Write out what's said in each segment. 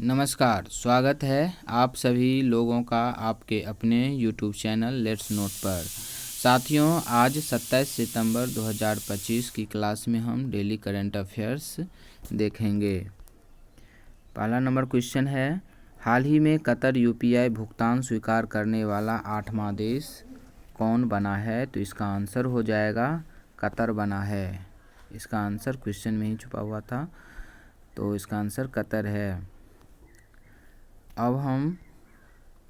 नमस्कार, स्वागत है आप सभी लोगों का आपके अपने YouTube चैनल लेट्स नोट पर। साथियों, आज 27 सितंबर 2025 की क्लास में हम डेली करंट अफेयर्स देखेंगे। पहला नंबर क्वेश्चन है, हाल ही में कतर UPI भुगतान स्वीकार करने वाला 8वां देश कौन बना है? तो इसका आंसर हो जाएगा कतर बना है। इसका आंसर क्वेश्चन में ही छुपा हुआ था, तो इसका आंसर कतर है। अब हम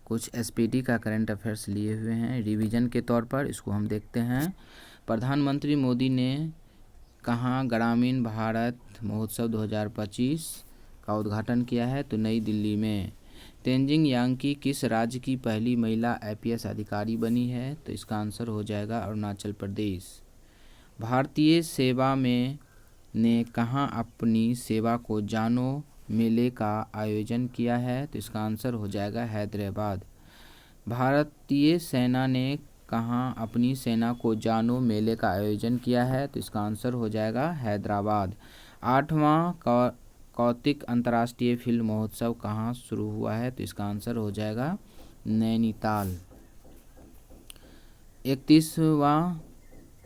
कुछ SPD का करंट अफेयर्स लिए हुए हैं रिवीजन के तौर पर, इसको हम देखते हैं। प्रधानमंत्री मोदी ने कहाँ ग्रामीण भारत महोत्सव 2025 का उद्घाटन किया है? तो नई दिल्ली में। तेंजिंग यांगी किस राज्य की पहली महिला IPS अधिकारी बनी है? तो इसका आंसर हो जाएगा अरुणाचल प्रदेश। भारतीय सेवा में ने कहाँ अपनी सेवा को जानो मेले का आयोजन किया है? तो इसका आंसर हो जाएगा हैदराबाद। भारतीय सेना ने कहाँ अपनी सेना को जानो मेले का आयोजन किया है? तो इसका आंसर हो जाएगा हैदराबाद। 8वां कौतिक अंतर्राष्ट्रीय फिल्म महोत्सव कहाँ शुरू हुआ है? तो इसका आंसर हो जाएगा नैनीताल। 31वां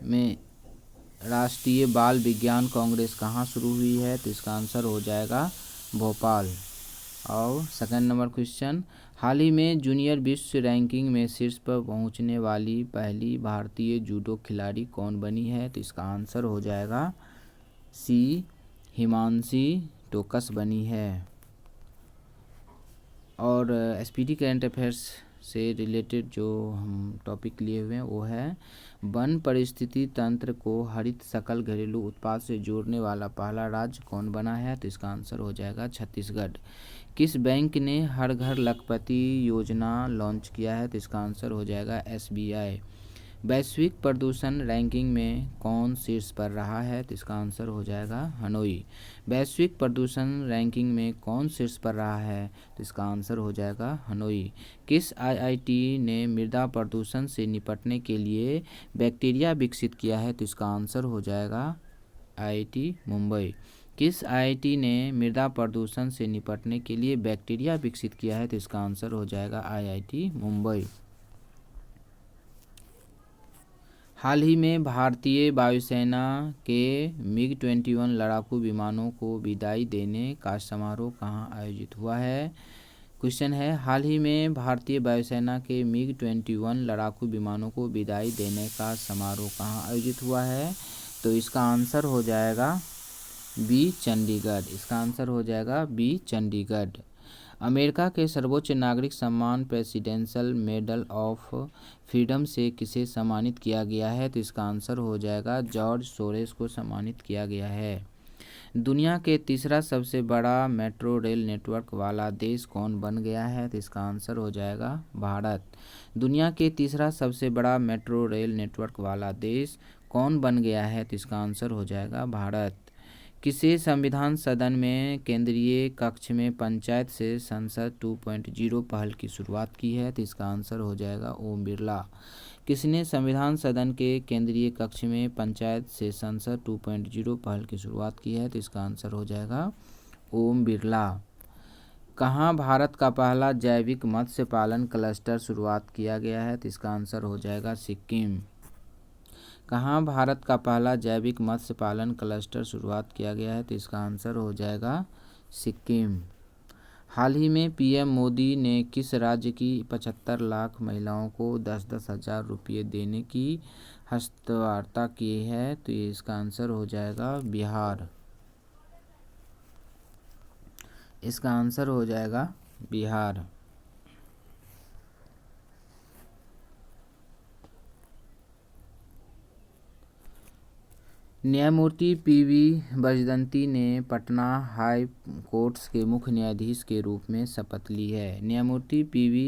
में राष्ट्रीय बाल विज्ञान कांग्रेस कहाँ शुरू हुई है? तो इसका आंसर हो जाएगा भोपाल। और सेकंड नंबर क्वेश्चन, हाल ही में जूनियर विश्व रैंकिंग में शीर्ष पर पहुंचने वाली पहली भारतीय जूडो खिलाड़ी कौन बनी है? तो इसका आंसर हो जाएगा सी, हिमांशी टोकस बनी है। और SPD करंट अफेयर्स से रिलेटेड जो हम टॉपिक लिए हुए हैं वो है, वन परिस्थिति तंत्र को हरित सकल घरेलू उत्पाद से जोड़ने वाला पहला राज्य कौन बना है? तो इसका आंसर हो जाएगा छत्तीसगढ़। किस बैंक ने हर घर लखपति योजना लॉन्च किया है? तो इसका आंसर हो जाएगा SBI। वैश्विक प्रदूषण रैंकिंग में कौन शीर्ष पर रहा है? तो इसका आंसर हो जाएगा हनोई। वैश्विक प्रदूषण रैंकिंग में कौन शीर्ष पर रहा है? तो इसका आंसर हो जाएगा हनोई। किस IIT ने मृदा प्रदूषण से निपटने के लिए बैक्टीरिया विकसित किया है? तो इसका आंसर हो जाएगा IIT मुंबई। किस IIT ने मृदा प्रदूषण से निपटने के लिए बैक्टीरिया विकसित किया है? तो इसका आंसर हो जाएगा IIT मुंबई। हाल ही में भारतीय वायुसेना के MiG-21 लड़ाकू विमानों को विदाई देने का समारोह कहाँ आयोजित हुआ है? क्वेश्चन है, हाल ही में भारतीय वायुसेना के MiG-21 लड़ाकू विमानों को विदाई देने का समारोह कहाँ आयोजित हुआ है? तो इसका आंसर हो जाएगा B, चंडीगढ़। इसका आंसर हो जाएगा B, चंडीगढ़। अमेरिका के सर्वोच्च नागरिक सम्मान प्रेसिडेंशियल मेडल ऑफ फ्रीडम से किसे सम्मानित किया गया है? तो इसका आंसर हो जाएगा जॉर्ज सोरेस को सम्मानित किया गया है। दुनिया के तीसरा सबसे बड़ा मेट्रो रेल नेटवर्क वाला देश कौन बन गया है? तो इसका आंसर हो जाएगा भारत। दुनिया के तीसरा सबसे बड़ा मेट्रो रेल नेटवर्क वाला देश कौन बन गया है? तो इसका आंसर हो जाएगा भारत। किसे संविधान सदन में केंद्रीय कक्ष में पंचायत से संसद 2.0 पहल की शुरुआत की है? तो इसका आंसर हो जाएगा ओम बिरला। किसने संविधान सदन के केंद्रीय कक्ष में पंचायत से संसद 2.0 पहल की शुरुआत की है? तो इसका आंसर हो जाएगा ओम बिरला। कहाँ भारत का पहला जैविक मत्स्य पालन क्लस्टर शुरुआत किया गया है? तो इसका आंसर हो जाएगा सिक्किम। कहाँ भारत का पहला जैविक मत्स्य पालन क्लस्टर शुरुआत किया गया है? तो इसका आंसर हो जाएगा सिक्किम। हाल ही में PM मोदी ने किस राज्य की 75 लाख महिलाओं को 10-10 हज़ार रुपये देने की हस्तवार्ता की है? तो इसका आंसर हो जाएगा बिहार। इसका आंसर हो जाएगा बिहार। न्यायमूर्ति PV बजदंती ने पटना हाई कोर्ट के मुख्य न्यायाधीश के रूप में शपथ ली है। न्यायमूर्ति PV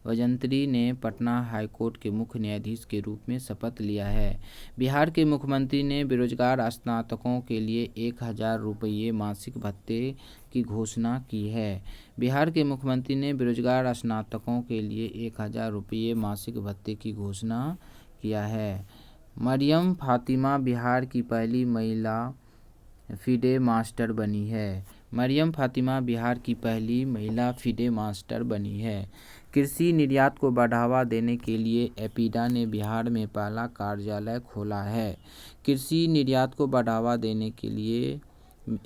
बजदंती ने पटना हाई कोर्ट के मुख्य न्यायाधीश के रूप में शपथ लिया है। बिहार के मुख्यमंत्री ने बेरोजगार स्नातकों के लिए 1,000 रुपये मासिक भत्ते की घोषणा की है। बिहार के मुख्यमंत्री ने बेरोजगार स्नातकों के लिए 1,000 रुपये मासिक भत्ते की घोषणा किया है। मरियम फातिमा बिहार की पहली महिला FIDE मास्टर बनी है। मरियम फातिमा बिहार की पहली महिला फिडे मास्टर बनी है। कृषि निर्यात को बढ़ावा देने के लिए एपीडा ने बिहार में पहला कार्यालय खोला है। कृषि निर्यात को बढ़ावा देने के लिए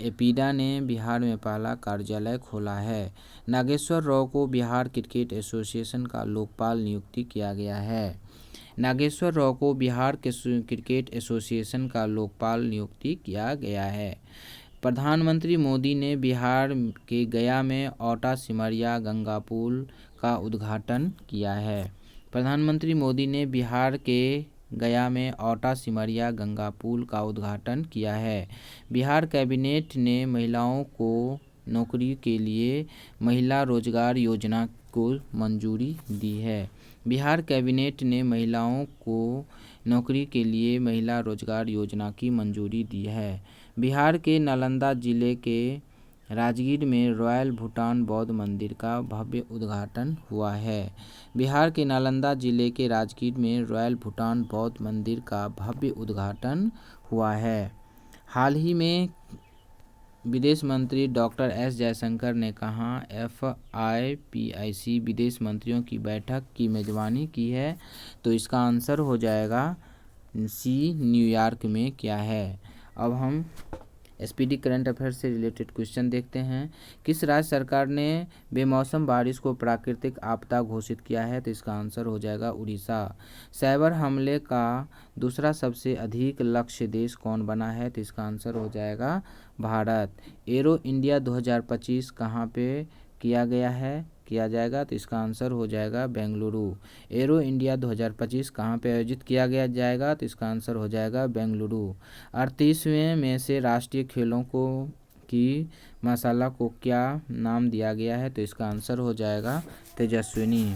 एपीडा ने बिहार में पहला कार्यालय खोला है। नागेश्वर राव को बिहार क्रिकेट एसोसिएशन का लोकपाल नियुक्ति किया गया है। नागेश्वर राव को बिहार क्रिकेट एसोसिएशन का लोकपाल नियुक्ति किया गया है। प्रधानमंत्री मोदी ने बिहार के गया में औटा सिमरिया गंगा पुल का उद्घाटन किया है। प्रधानमंत्री मोदी ने बिहार के गया में औटा सिमरिया गंगा पुल का उद्घाटन किया है। बिहार कैबिनेट ने महिलाओं को नौकरी के लिए महिला रोजगार योजना को मंजूरी दी है। बिहार कैबिनेट ने महिलाओं को नौकरी के लिए महिला रोजगार योजना की मंजूरी दी है। बिहार के नालंदा जिले के राजगीर में रॉयल भूटान बौद्ध मंदिर का भव्य उद्घाटन हुआ है। बिहार के नालंदा जिले के राजगीर में रॉयल भूटान बौद्ध मंदिर का भव्य उद्घाटन हुआ है। हाल ही में विदेश मंत्री डॉक्टर एस जयशंकर ने कहा FIPIC विदेश मंत्रियों की बैठक की मेजबानी की है, तो इसका आंसर हो जाएगा सी, न्यूयॉर्क में क्या है। अब हम SPD करंट अफेयर्स से रिलेटेड क्वेश्चन देखते हैं। किस राज्य सरकार ने बेमौसम बारिश को प्राकृतिक आपदा घोषित किया है, तो इसका आंसर हो जाएगा उड़ीसा। साइबर हमले का दूसरा सबसे अधिक लक्ष्य देश कौन बना है, तो इसका आंसर हो जाएगा भारत। एरो इंडिया 2025 कहाँ पे किया जाएगा, तो इसका आंसर हो जाएगा बेंगलुरु। एरो इंडिया 2025 कहाँ पे आयोजित किया गया जाएगा, तो इसका आंसर हो जाएगा बेंगलुरु। 38वें में से राष्ट्रीय खेलों की मसाला को क्या नाम दिया गया है, तो इसका आंसर हो जाएगा तेजस्विनी।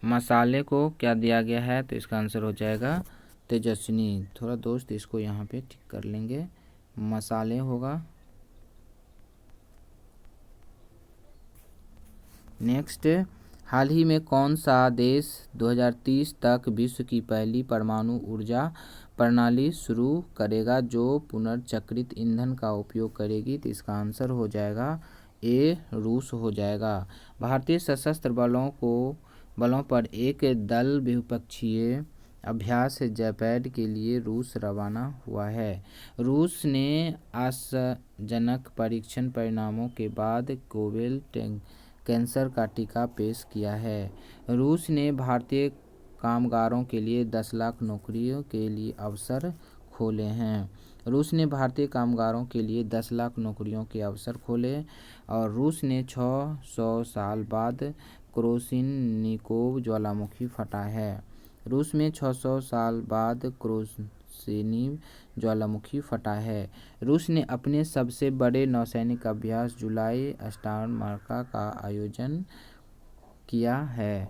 मसाले को क्या दिया गया है, तो इसका आंसर हो जाएगा तेजस्विनी। थोड़ा दोस्त इसको यहाँ पे ठीक कर लेंगे, मसाले होगा। नेक्स्ट, हाल ही में कौन सा देश 2030 तक विश्व की पहली परमाणु ऊर्जा प्रणाली शुरू करेगा जो पुनर्चक्रित ईंधन का उपयोग करेगी, तो इसका आंसर हो जाएगा ए, रूस हो जाएगा। भारतीय सशस्त्र बलों पर एक दल बहुपक्षीय अभ्यास जैपैड के लिए रूस रवाना हुआ है। रूस ने आशाजनक परीक्षण परिणामों के बाद कोविड कैंसर का टीका पेश किया है। रूस ने भारतीय कामगारों के लिए 10 लाख नौकरियों के लिए अवसर खोले हैं। रूस ने भारतीय कामगारों के लिए 10 लाख नौकरियों के अवसर खोले। और रूस ने 600 साल बाद क्रोशिनिकोव ज्वालामुखी फटा है। रूस में 600 साल बाद क्रोशिनिकोव ज्वालामुखी फटा है। रूस ने अपने सबसे बड़े नौसैनिक अभ्यास जुलाई स्टारमार्का का आयोजन किया है।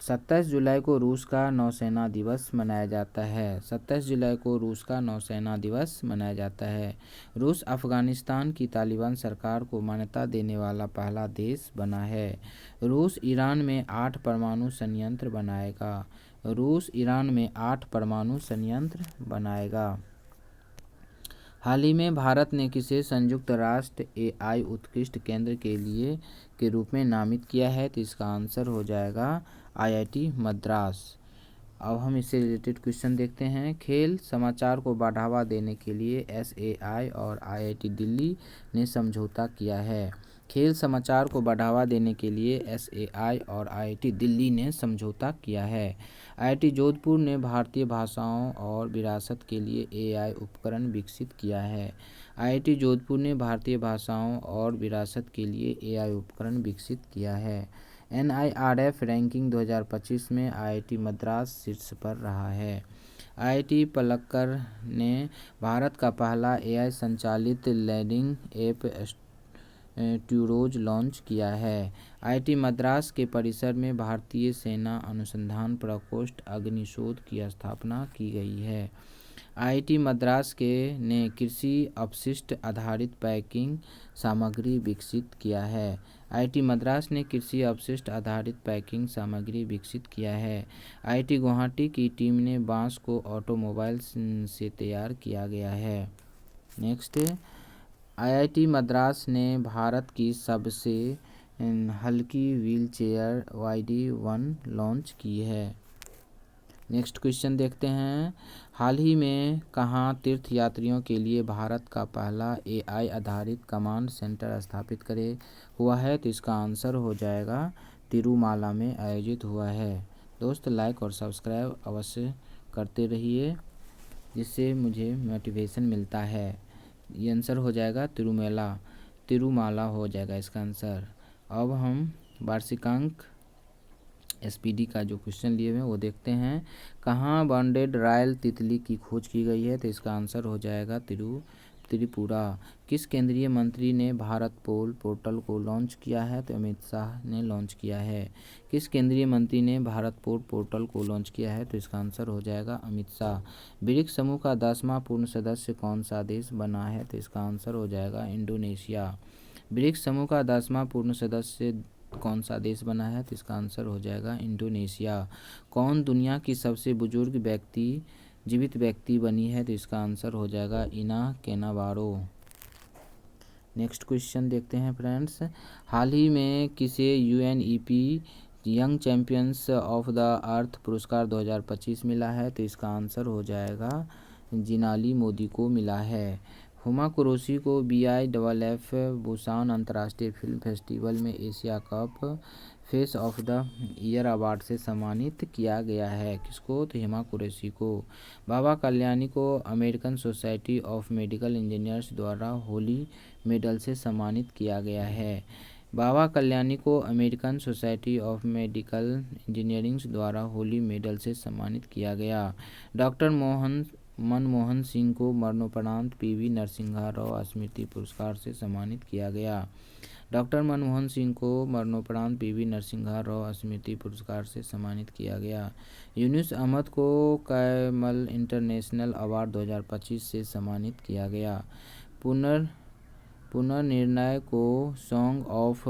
27 जुलाई को रूस का नौसेना दिवस मनाया जाता है। 27 जुलाई को रूस का नौसेना दिवस मनाया जाता है। रूस अफगानिस्तान की तालिबान सरकार को मान्यता देने वाला पहला देश बना है। रूस ईरान में 8 परमाणु संयंत्र बनाएगा। रूस ईरान में 8 परमाणु संयंत्र बनाएगा। हाल ही में भारत ने किसे संयुक्त राष्ट्र AI उत्कृष्ट केंद्र के रूप में नामित किया है, तो इसका आंसर हो जाएगा IIT मद्रास। अब हम इससे रिलेटेड क्वेश्चन देखते हैं। खेल समाचार को बढ़ावा देने के लिए SAI और IIT दिल्ली ने समझौता किया है। खेल समाचार को बढ़ावा देने के लिए SAI और IIT दिल्ली ने समझौता किया है। IIT जोधपुर ने भारतीय भाषाओं और विरासत के लिए AI उपकरण विकसित किया है। IIT जोधपुर ने भारतीय भाषाओं और विरासत के लिए AI उपकरण विकसित किया है। NIRF रैंकिंग 2025 में IIT मद्रास शीर्ष पर रहा है। IIT पलक्कड़ ने भारत का पहला AI संचालित लर्निंग ऐप ट्यूरोज लॉन्च किया है। IIT मद्रास के परिसर में भारतीय सेना अनुसंधान प्रकोष्ठ अग्निशोध की स्थापना की गई है। IIT मद्रास ने कृषि अपशिष्ट आधारित पैकिंग सामग्री विकसित किया है। IIT मद्रास ने कृषि अपशिष्ट आधारित पैकिंग सामग्री विकसित किया है। IIT गुवाहाटी की टीम ने बांस को ऑटोमोबाइल से तैयार किया गया है। नेक्स्ट, आईआईटी मद्रास ने भारत की सबसे हल्की व्हीलचेयर YD-1 लॉन्च की है। नेक्स्ट क्वेश्चन देखते हैं, हाल ही में कहाँ तीर्थयात्रियों के लिए भारत का पहला AI आधारित कमांड सेंटर स्थापित करे हुआ है? तो इसका आंसर हो जाएगा तिरुमाला में आयोजित हुआ है। दोस्त लाइक और सब्सक्राइब अवश्य करते रहिए, जिससे मुझे मोटिवेशन मिलता है। ये आंसर हो जाएगा तिरुमाला हो जाएगा इसका आंसर। अब हम वार्षिकांक SPD का जो क्वेश्चन लिए हुए हैं वो देखते हैं। कहाँ बॉन्डेड रॉयल तितली की खोज की गई है? तो इसका आंसर हो जाएगा त्रिपुरा। किस केंद्रीय मंत्री ने भारत पोल पोर्टल को लॉन्च किया है? तो अमित शाह ने लॉन्च किया है। किस केंद्रीय मंत्री ने भारत पोल पोर्टल को लॉन्च किया है? तो इसका आंसर हो जाएगा अमित शाह। ब्रिक्स समूह का 10वां पूर्ण सदस्य कौन सा देश बना है? तो इसका आंसर हो जाएगा इंडोनेशिया। ब्रिक्स समूह का 10वां पूर्ण सदस्य कौन सा देश बना है? तो इसका आंसर हो जाएगा इंडोनेशिया। कौन दुनिया की सबसे बुजुर्ग जीवित व्यक्ति बनी है? तो इसका आंसर हो जाएगा इना केनावारो। नेक्स्ट क्वेश्चन देखते हैं फ्रेंड्स, हाल ही में किसे UNEP young champions of the earth पुरस्कार 2025 मिला है? तो इसका आंसर हो जाएगा जिनाली मोदी को मिला है। हुमा कुरैशी को BIFF बुसान अंतर्राष्ट्रीय फिल्म फेस्टिवल में Asia cup face of the year award से सम्मानित किया गया है। किसको? तो हुमा कुरैशी को। बाबा कल्याणी को American society of medical engineers द्वारा होली मेडल से सम्मानित किया गया है। बाबा कल्याणी को American society of medical engineering द्वारा होली मेडल से सम्मानित किया गया। डॉक्टर मनमोहन सिंह को मरणोपरांत PV नरसिम्हा राव स्मृति पुरस्कार से सम्मानित किया गया। डॉक्टर मनमोहन सिंह को मरणोपरांत PV नरसिम्हा राव स्मृति पुरस्कार से सम्मानित किया गया। यूनुस अहमद को कैमल इंटरनेशनल अवार्ड 2025 से सम्मानित किया गया। पुनर्निर्णय को सॉन्ग ऑफ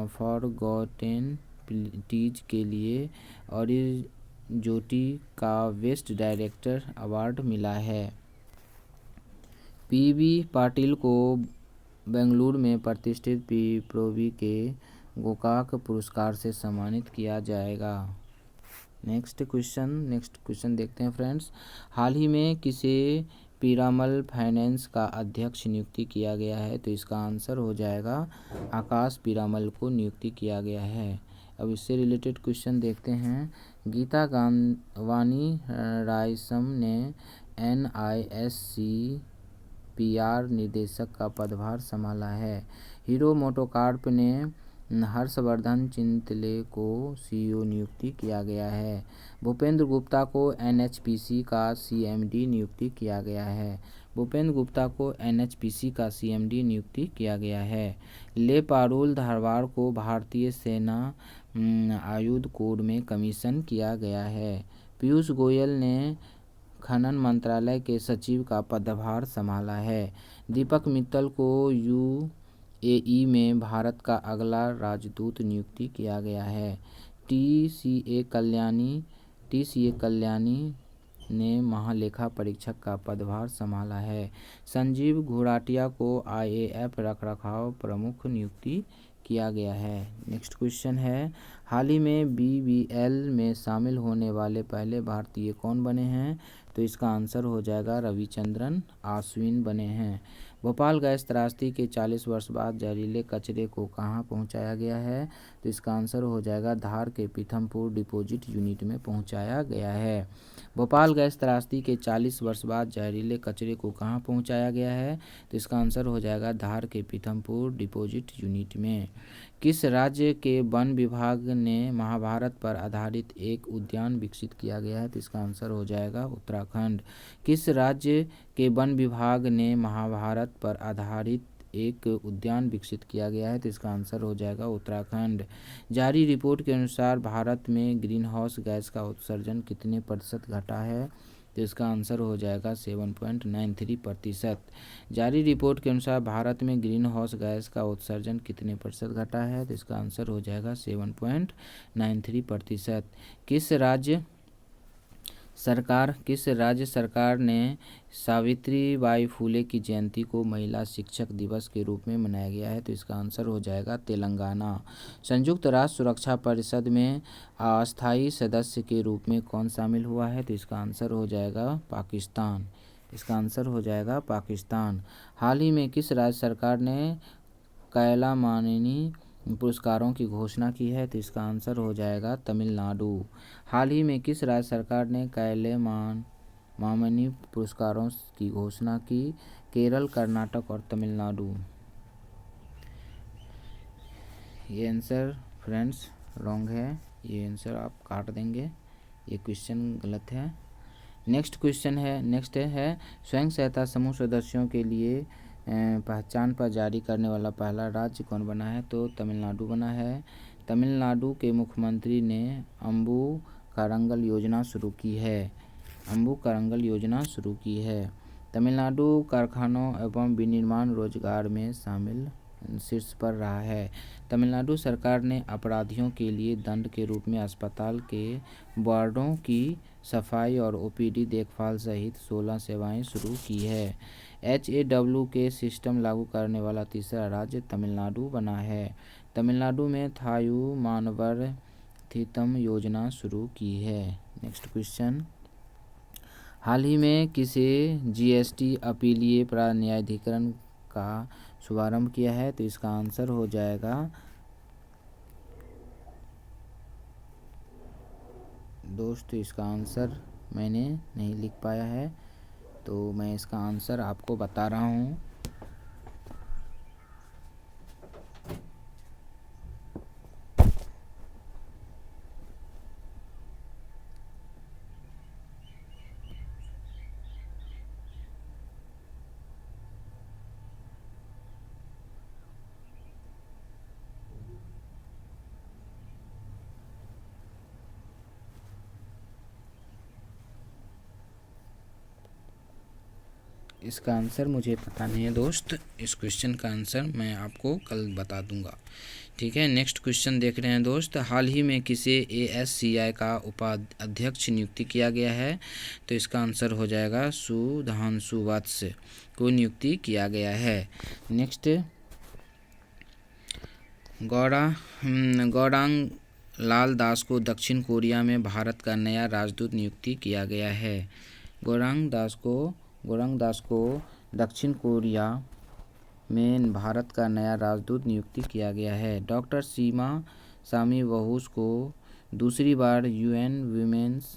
फॉरगॉटेन टीज के लिए जोटी का बेस्ट डायरेक्टर अवार्ड मिला है। PB पाटिल को बेंगलुरु में प्रतिष्ठित प्रोवी के गोकाक पुरस्कार से सम्मानित किया जाएगा। नेक्स्ट क्वेश्चन देखते हैं फ्रेंड्स, हाल ही में किसे पीरामल फाइनेंस का अध्यक्ष नियुक्ति किया गया है? तो इसका आंसर हो जाएगा आकाश पीरामल को नियुक्ति किया गया है। अब इससे रिलेटेड क्वेश्चन देखते हैं, गीता वानी रायसम ने NISC निर्देशक का पदभार संभाला है। हीरो मोटोकॉर्प ने हर्षवर्धन चिंतले को CEO नियुक्ति किया गया है। भूपेंद्र गुप्ता को NHPC का CMD नियुक्ति किया गया है। भूपेंद्र गुप्ता को NHPC का CMD नियुक्ति किया गया है। ले पारुल धारवाड़ को भारतीय सेना आयुध कोर में कमीशन किया गया है। पीयूष गोयल ने खनन मंत्रालय के सचिव का पदभार संभाला है। दीपक मित्तल को UAE में भारत का अगला राजदूत नियुक्ति किया गया है। TCA कल्याणी ने महालेखा परीक्षक का पदभार संभाला है। संजीव घोराटिया को IAF रखरखाव प्रमुख नियुक्ति किया गया है। नेक्स्ट क्वेश्चन है, हाल ही में BBL में शामिल होने वाले पहले भारतीय कौन बने हैं? तो इसका आंसर हो जाएगा रविचंद्रन आश्विन बने हैं। भोपाल गैस त्रासदी के 40 वर्ष बाद जहरीले कचरे को कहाँ पहुँचाया गया है? तो इसका आंसर हो जाएगा धार के पीथमपुर डिपोजिट यूनिट में पहुँचाया गया है। भोपाल गैस त्रासदी के 40 वर्ष बाद जहरीले कचरे को कहाँ पहुँचाया गया है? तो इसका आंसर हो जाएगा धार के पीथमपुर डिपोजिट यूनिट में। किस राज्य के वन विभाग ने महाभारत पर आधारित एक उद्यान विकसित किया गया है? तो इसका आंसर हो जाएगा उत्तराखंड। किस राज्य के वन विभाग ने महाभारत पर आधारित एक उद्यान विकसित किया गया है? तो इसका आंसर हो जाएगा उत्तराखंड। जारी रिपोर्ट के अनुसार भारत में ग्रीन हाउस गैस का उत्सर्जन कितने % घटा है? तो इसका आंसर हो जाएगा 7.93%। जारी रिपोर्ट के अनुसार भारत में ग्रीन हाउस गैस का उत्सर्जन कितने % घटा है? तो इसका आंसर हो जाएगा 7.93%। किस राज्य किस राज्य सरकार ने सावित्रीबाई फुले की जयंती को महिला शिक्षक दिवस के रूप में मनाया गया है? तो इसका आंसर हो जाएगा तेलंगाना। संयुक्त राष्ट्र सुरक्षा परिषद में अस्थायी सदस्य के रूप में कौन शामिल हुआ है? तो इसका आंसर हो जाएगा पाकिस्तान। इसका आंसर हो जाएगा पाकिस्तान। हाल ही में किस राज्य सरकार ने कैलामानी पुरस्कारों की घोषणा की है? तो इसका आंसर हो जाएगा तमिलनाडु। हाल ही में किस राज्य सरकार ने कैलामानी पुरस्कारों की घोषणा की? केरल, कर्नाटक और तमिलनाडु। ये आंसर फ्रेंड्स रॉन्ग है, ये आंसर आप काट देंगे, ये क्वेश्चन गलत है। नेक्स्ट है स्वयं सहायता समूह सदस्यों के लिए पहचान पत्र जारी करने वाला पहला राज्य कौन बना है? तो तमिलनाडु बना है। तमिलनाडु के मुख्यमंत्री ने अम्बू करंगल योजना शुरू की है। तमिलनाडु कारखानों एवं विनिर्माण रोजगार में शामिल शीर्ष पर रहा है। तमिलनाडु सरकार ने अपराधियों के लिए दंड के रूप में अस्पताल के वार्डों की सफाई और ओपीडी देखभाल सहित 16 सेवाएं शुरू की है। HAW के सिस्टम लागू करने वाला तीसरा राज्य तमिलनाडु बना है। तमिलनाडु में थायु मानवर थीतम योजना शुरू की है। नेक्स्ट क्वेश्चन, हाल ही में किसे GST अपीलीय न्यायाधिकरण का शुभारंभ किया है? तो इसका आंसर हो जाएगा दोस्तों, इसका आंसर मैंने नहीं लिख पाया है, तो मैं इसका आंसर आपको बता रहा हूँ। इसका आंसर मुझे पता नहीं है दोस्त, इस क्वेश्चन का आंसर मैं आपको कल बता दूंगा, ठीक है। नेक्स्ट क्वेश्चन देख रहे हैं दोस्त, हाल ही में किसे ASCI का उपाध्यक्ष नियुक्ति किया गया है? तो इसका आंसर हो जाएगा सुधांशु वत्स को नियुक्ति किया गया है। नेक्स्ट, गौरांग लाल दास को दक्षिण कोरिया में भारत का नया राजदूत नियुक्ति किया गया है। गौरांग दास को दक्षिण कोरिया में भारत का नया राजदूत नियुक्ति किया गया है। डॉक्टर सीमा सामी वहुस को दूसरी बार UN वीमेंस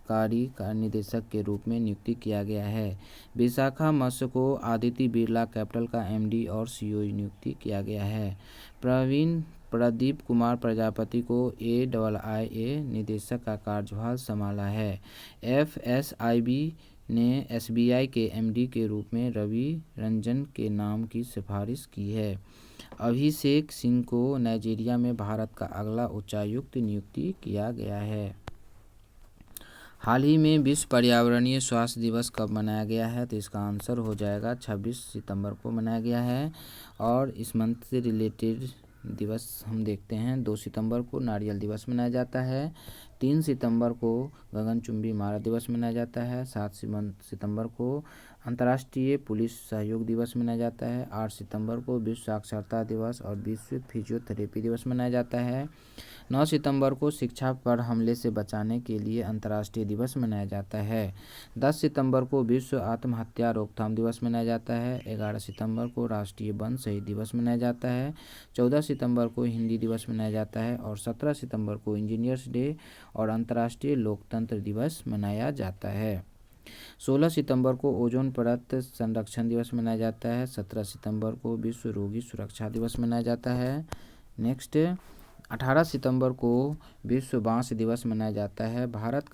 कार्य निदेशक के रूप में नियुक्ति किया गया है। विशाखा मत्स्य को आदित्य बिरला कैपिटल का MD और CEO नियुक्ति किया गया है। प्रदीप कुमार प्रजापति को AIIA निदेशक का कार्यभार संभाला है। FSIB ने SBI के MD के रूप में रवि रंजन के नाम की सिफारिश की है। अभिषेक सिंह को नाइजीरिया में भारत का अगला उच्चायुक्त नियुक्ति किया गया है। हाल ही में विश्व पर्यावरणीय स्वास्थ्य दिवस कब मनाया गया है? तो इसका आंसर हो जाएगा 26 सितंबर को मनाया गया है। और इस मंथ से रिलेटेड दिवस हम देखते हैं, 2 सितंबर को नारियल दिवस मनाया जाता है, 3 सितंबर को गगनचुंबी इमारत दिवस मनाया जाता है, 7 सितंबर को अंतर्राष्ट्रीय पुलिस सहयोग दिवस मनाया जाता है, 8 सितंबर को विश्व साक्षरता दिवस और विश्व फिजियोथेरेपी दिवस मनाया जाता है, 9 सितंबर को शिक्षा पर हमले से बचाने के लिए अंतर्राष्ट्रीय दिवस मनाया जाता है, 10 सितंबर को विश्व आत्महत्या रोकथाम दिवस मनाया जाता है, 11 सितंबर को राष्ट्रीय वन शहीद दिवस मनाया जाता है, 14 सितंबर को हिंदी दिवस मनाया जाता है और 17 सितंबर को इंजीनियर्स डे और अंतर्राष्ट्रीय लोकतंत्र दिवस मनाया जाता है। 16 सितंबर को ओजोन परत संरक्षण दिवस मनाया जाता है, 17 सितंबर को विश्व रोगी सुरक्षा दिवस मनाया जाता है। नेक्स्ट, 18 सितंबर को विश्व बांस दिवस मनाया जाता है। भारत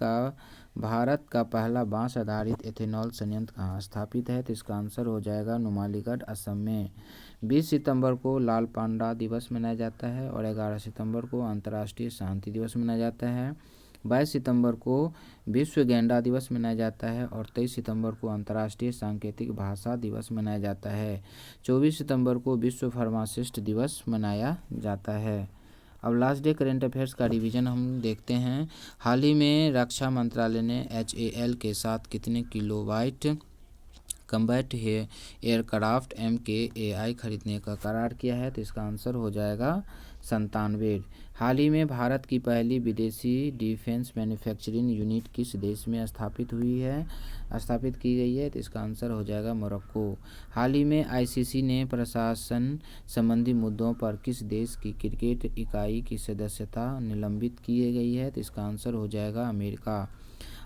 का पहला बांस आधारित एथेनॉल संयंत्र कहाँ स्थापित है? तो इसका आंसर हो जाएगा नुमालीगढ़, असम में। 20 सितंबर को लाल पांडा दिवस मनाया जाता है और 11 सितंबर को अंतर्राष्ट्रीय शांति दिवस मनाया जाता है। 22 सितंबर को विश्व गैंडा दिवस मनाया जाता है और 23 सितंबर को अंतर्राष्ट्रीय सांकेतिक भाषा दिवस मनाया जाता है। 24 सितंबर को विश्व फार्मासिस्ट दिवस मनाया जाता है। अब लास्ट डे करेंट अफेयर्स का रिवीजन हम देखते हैं। हाल ही में रक्षा मंत्रालय ने HAL के साथ कितने किलोवाट कम्बैट एयरक्राफ्ट MKAI खरीदने का करार किया है? तो इसका आंसर हो जाएगा 97। हाल ही में भारत की पहली विदेशी डिफेंस मैन्युफैक्चरिंग यूनिट किस देश में स्थापित की गई है? तो इसका आंसर हो जाएगा मोरक्को। हाल ही में ICC ने प्रशासन संबंधी मुद्दों पर किस देश की क्रिकेट इकाई की सदस्यता निलंबित की गई है? तो इसका आंसर हो जाएगा अमेरिका।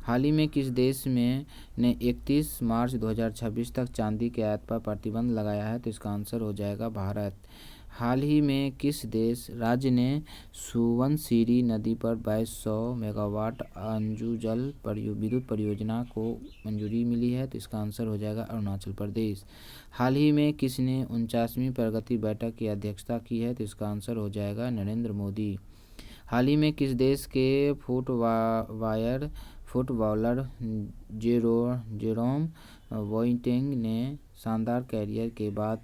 हाल ही में किस देश ने 31 मार्च 2026 तक चांदी के आयात पर प्रतिबंध लगाया है? तो इसका आंसर हो जाएगा भारत। हाल ही में किस राज्य ने सुबनसिरी नदी पर 2200 मेगावाट अंजुजल विद्युत परियोजना को मंजूरी मिली है? तो इसका आंसर हो जाएगा अरुणाचल प्रदेश। हाल ही में किसने 49वीं प्रगति बैठक की अध्यक्षता की है? तो इसका आंसर हो जाएगा नरेंद्र मोदी। हाल ही में किस देश के फुटबॉलर जेरोम बोइटेंग ने शानदार कैरियर के बाद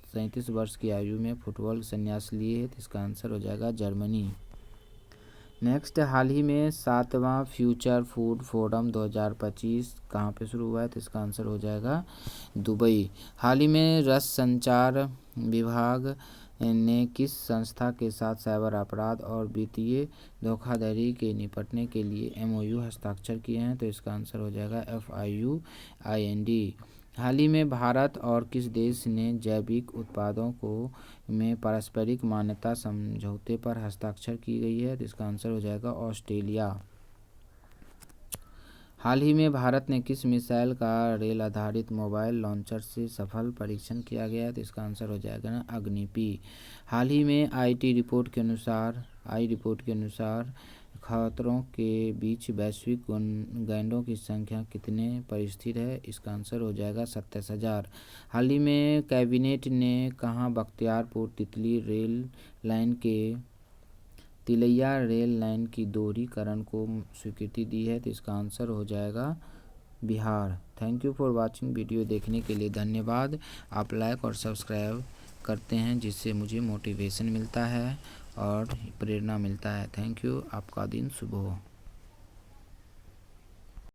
37 वर्ष की आयु में फुटबॉल संन्यास लिए है? तो इसका आंसर हो जाएगा जर्मनी। नेक्स्ट, हाल ही में 7वां फ्यूचर फूड फोरम 2025 कहाँ पे शुरू हुआ है? तो इसका आंसर हो जाएगा दुबई। हाल ही में रस संचार विभाग ने किस संस्था के साथ साइबर अपराध और वित्तीय धोखाधड़ी के निपटने के लिए MOU हस्ताक्षर किए हैं? तो इसका आंसर हो जाएगा FIUIND। हाल ही में भारत और किस देश ने जैविक उत्पादों में पारस्परिक मान्यता समझौते पर हस्ताक्षर की गई है? तो इसका आंसर हो जाएगा ऑस्ट्रेलिया। हाल ही में भारत ने किस मिसाइल का रेल आधारित मोबाइल लॉन्चर से सफल परीक्षण किया गया है? तो इसका आंसर हो जाएगा ना अग्निपी। हाल ही में आई रिपोर्ट के अनुसार खतरों के बीच वैश्विक गैंडों की संख्या कितने पर स्थिर है? इसका आंसर हो जाएगा 27,000। हाल ही में कैबिनेट ने कहाँ बख्तियारपुर तिलैया रेल लाइन की दोहरीकरण को स्वीकृति दी है? तो इसका आंसर हो जाएगा Bihar. Thank you for watching. Video देखने के लिए धन्यवाद। आप लाइक और सब्सक्राइब करते हैं जिससे मुझे मोटिवेशन मिलता है और प्रेरणा मिलता है। Thank you. आपका दिन शुभ हो।